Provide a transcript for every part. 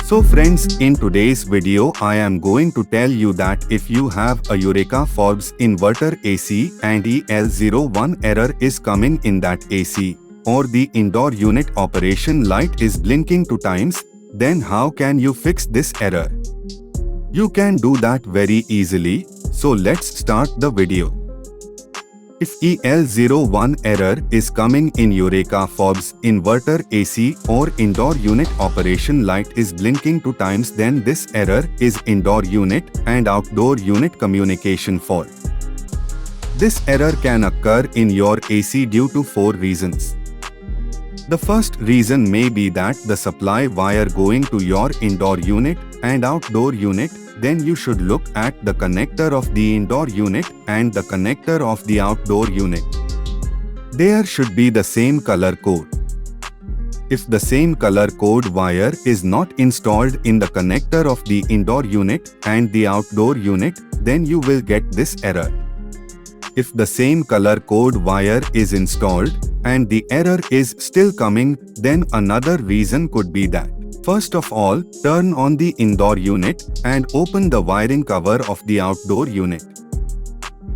So friends, in today's video I am going to tell you that if you have a Eureka Forbes Inverter AC and EL01 error is coming in that AC, or the indoor unit operation light is blinking 2 times, then how can you fix this error? You can do that very easily, so let's start the video. If EL01 error is coming in Eureka Forbes Inverter AC or indoor unit operation light is blinking 2 times, then this error is indoor unit and outdoor unit communication fault. This error can occur in your AC due to 4 reasons. The first reason may be that the supply wire going to your indoor unit and outdoor unit, then you should look at the connector of the indoor unit and the connector of the outdoor unit. There should be the same color code. If the same color code wire is not installed in the connector of the indoor unit and the outdoor unit, then you will get this error. If the same color code wire is installed and the error is still coming, then another reason could be that. First of all, turn on the indoor unit and open the wiring cover of the outdoor unit.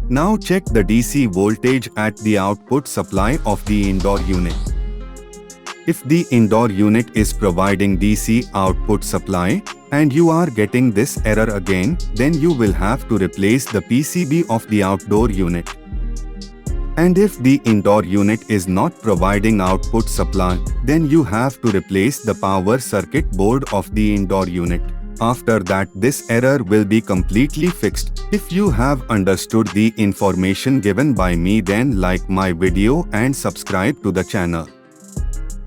Now check the DC voltage at the output supply of the indoor unit. If the indoor unit is providing DC output supply and you are getting this error again, then you will have to replace the PCB of the outdoor unit. And if the indoor unit is not providing output supply, then you have to replace the power circuit board of the indoor unit. After that, this error will be completely fixed. If you have understood the information given by me, then like my video and subscribe to the channel.